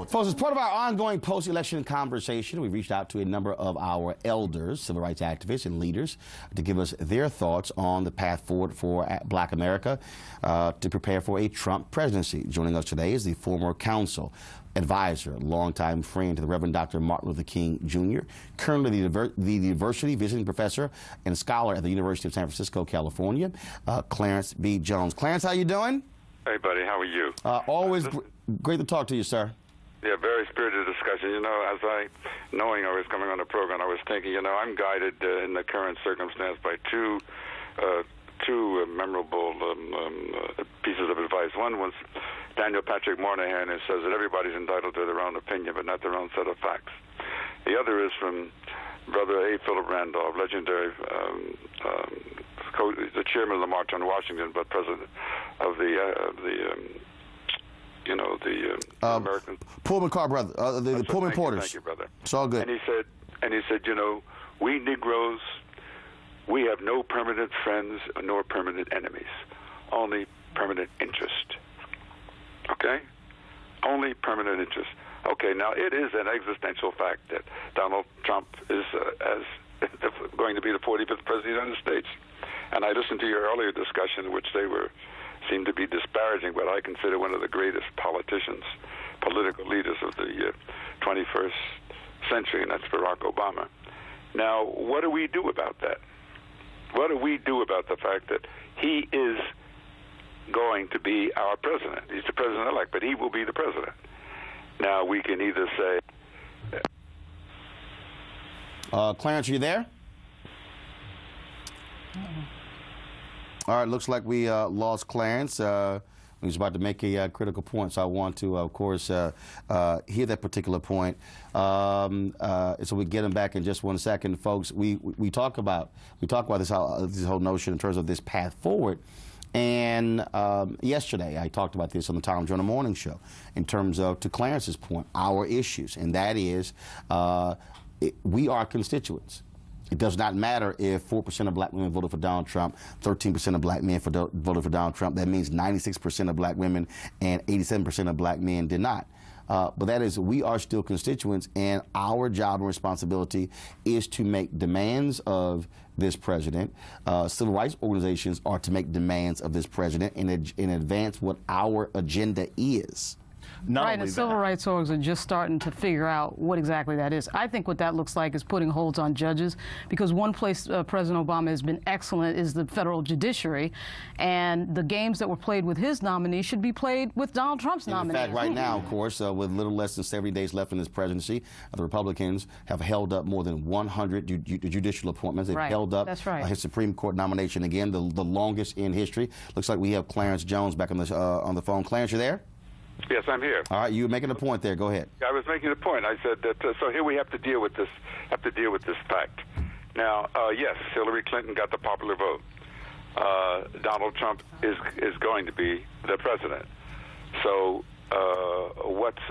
Folks, as part of our ongoing post-election conversation, we reached out to a number of our elders, civil rights activists, and leaders to give us their thoughts on the path forward for Black America to prepare for a Trump presidency. Joining us today is the former counsel, advisor, longtime friend to the Reverend Dr. Martin Luther King Jr., currently the diversity visiting professor and scholar at the University of San Francisco, California, Clarence B. Jones. Clarence, how you doing? Hey, buddy, how are you? Always great to talk to you, sir. Yeah, very spirited discussion. You know, knowing I was coming on the program, I was thinking, you know, I'm guided in the current circumstance by two memorable pieces of advice. One was Daniel Patrick Moynihan, who says that everybody's entitled to their own opinion, but not their own set of facts. The other is from Brother A. Philip Randolph, legendary, the chairman of the March on Washington, but president of the American Pullman car brother, the Pullman Porters. Thank you, brother. It's all good. And he said, you know, we Negroes, we have no permanent friends nor permanent enemies, only permanent interest. Okay? Only permanent interest. Okay, now it is an existential fact that Donald Trump is going to be the 45th president of the United States. And I listened to your earlier discussion in which they seemed to be disparaging what I consider one of the greatest politicians, political leaders of the 21st century, and that's Barack Obama. Now, what do we do about that? What do we do about the fact that he is going to be our president? He's the president-elect, but he will be the president. Now, we can either say... Clarence, are you there? All right, looks like we lost Clarence. He was about to make a critical point, so I want to, of course, hear that particular point. So we get him back in just 1 second, folks. We talk about this whole notion in terms of this path forward. And yesterday, I talked about this on the Tom Joyner Morning Show in terms of, to Clarence's point, our issues, and that is we are constituents. It does not matter if 4% of black women voted for Donald Trump, 13% of black men voted for Donald Trump. That means 96% of black women and 87% of black men did not. But that is, we are still constituents, and our job and responsibility is to make demands of this president. Civil rights organizations are to make demands of this president and advance what our agenda is. Right, and civil rights orgs are just starting to figure out what exactly that is. I think what that looks like is putting holds on judges, because one place President Obama has been excellent is the federal judiciary, and the games that were played with his nominee should be played with Donald Trump's nominee. In fact, right now, of course, with little less than 70 days left in this presidency, the Republicans have held up more than 100 judicial appointments. They've held up his Supreme Court nomination again, the longest in history. Looks like we have Clarence Jones back on the phone. Clarence, you there? Yes, I'm here. All right, you were making a point there. Go ahead. I was making a point. I said that. So here we have to deal with this. Fact. Now, yes, Hillary Clinton got the popular vote. Donald Trump is going to be the president. So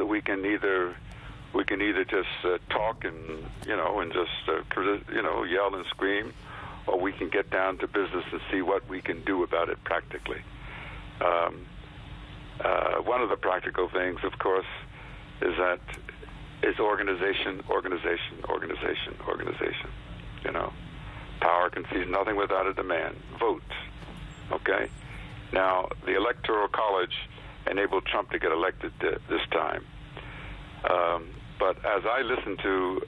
we can either just talk and just yell and scream, or we can get down to business and see what we can do about it practically. One of the practical things, of course, is organization. You know, power concedes nothing without a demand. Vote. Okay? Now, the Electoral College enabled Trump to get elected this time. But as I listen to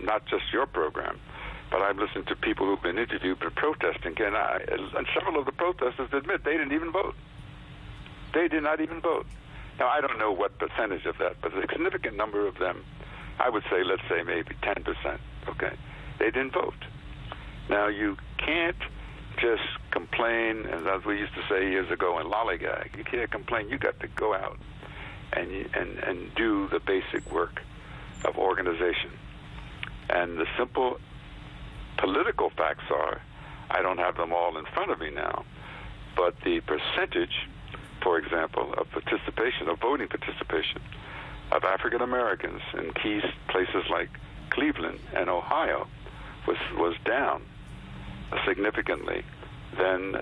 not just your program, but I've listened to people who've been interviewed but protesting, and several of the protesters admit they didn't even vote. They did not even vote. Now, I don't know what percentage of that, but a significant number of them, I would say, let's say maybe 10%, okay? They didn't vote. Now, you can't just complain, as we used to say years ago, and lollygag. You can't complain. You got to go out and do the basic work of organization. And the simple political facts are, I don't have them all in front of me now, but the percentage, for example, of participation, of voting participation, of African Americans in key places like Cleveland and Ohio was down significantly than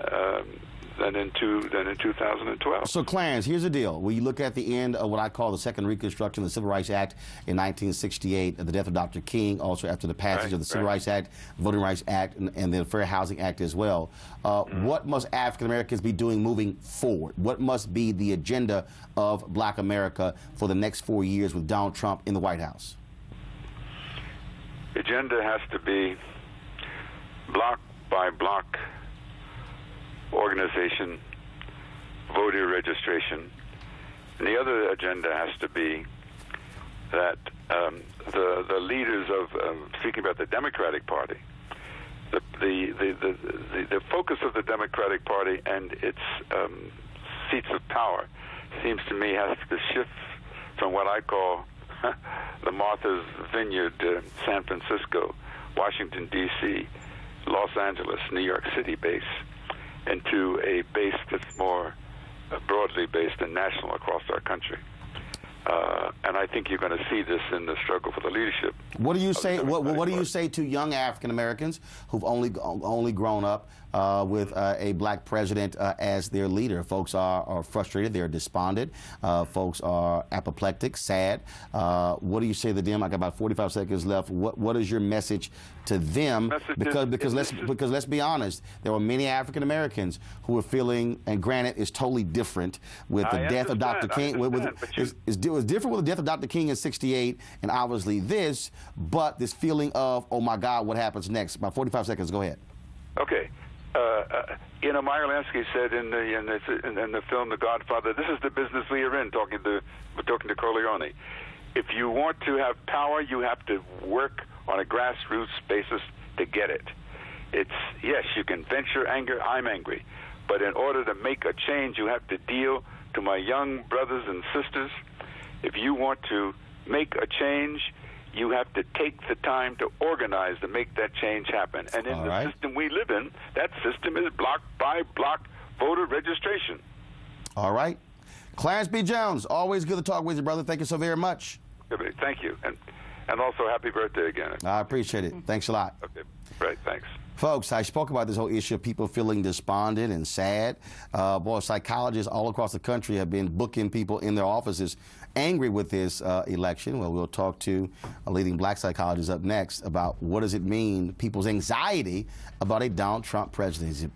than in 2012. So, Clarence, here's the deal. When you look at the end of what I call the Second Reconstruction of the Civil Rights Act in 1968, the death of Dr. King, also after the passage of the Civil Rights Act, Voting Rights Act, and the Fair Housing Act as well, what must African Americans be doing moving forward? What must be the agenda of Black America for the next 4 years with Donald Trump in the White House? The agenda has to be block by block organization, voter registration. And the other agenda has to be that the leaders of, speaking about the Democratic Party, the focus of the Democratic Party and its seats of power seems to me has to shift from what I call the Martha's Vineyard, San Francisco, Washington, D.C., Los Angeles, New York City base, into a base that's more broadly based and national across our country. And I think you're going to see this in the struggle for the leadership. What do you say? What do you say to young African Americans who've only grown up with a black president as their leader? Folks are frustrated. They're despondent. Folks are apoplectic, sad. What do you say to them? I got about 45 seconds left. What is your message to them? Because let's be honest, there were many African Americans who were feeling, and granted, it's totally different with the death of Dr. King. It was different with the death of Dr. King in '68, and obviously this, but this feeling of, oh my God, what happens next? About 45 seconds. Go ahead. Okay. Meyer Lansky said in the film The Godfather, this is the business we are in, talking to Corleone. If you want to have power, you have to work on a grassroots basis to get it. It's, yes, you can vent your anger, I'm angry, but in order to make a change, you have to deal to my young brothers and sisters. If you want to make a change, you have to take the time to organize to make that change happen. And in the system we live in, that system is block by block voter registration. All right. Clarence B. Jones, always good to talk with you, brother. Thank you so very much. Thank you. And also, happy birthday again. I appreciate it. Thanks a lot. Okay. Right. Thanks. Folks, I spoke about this whole issue of people feeling despondent and sad. Boy, psychologists all across the country have been booking people in their offices angry with this election. Well, we'll talk to a leading black psychologist up next about what does it mean, people's anxiety about a Donald Trump presidency.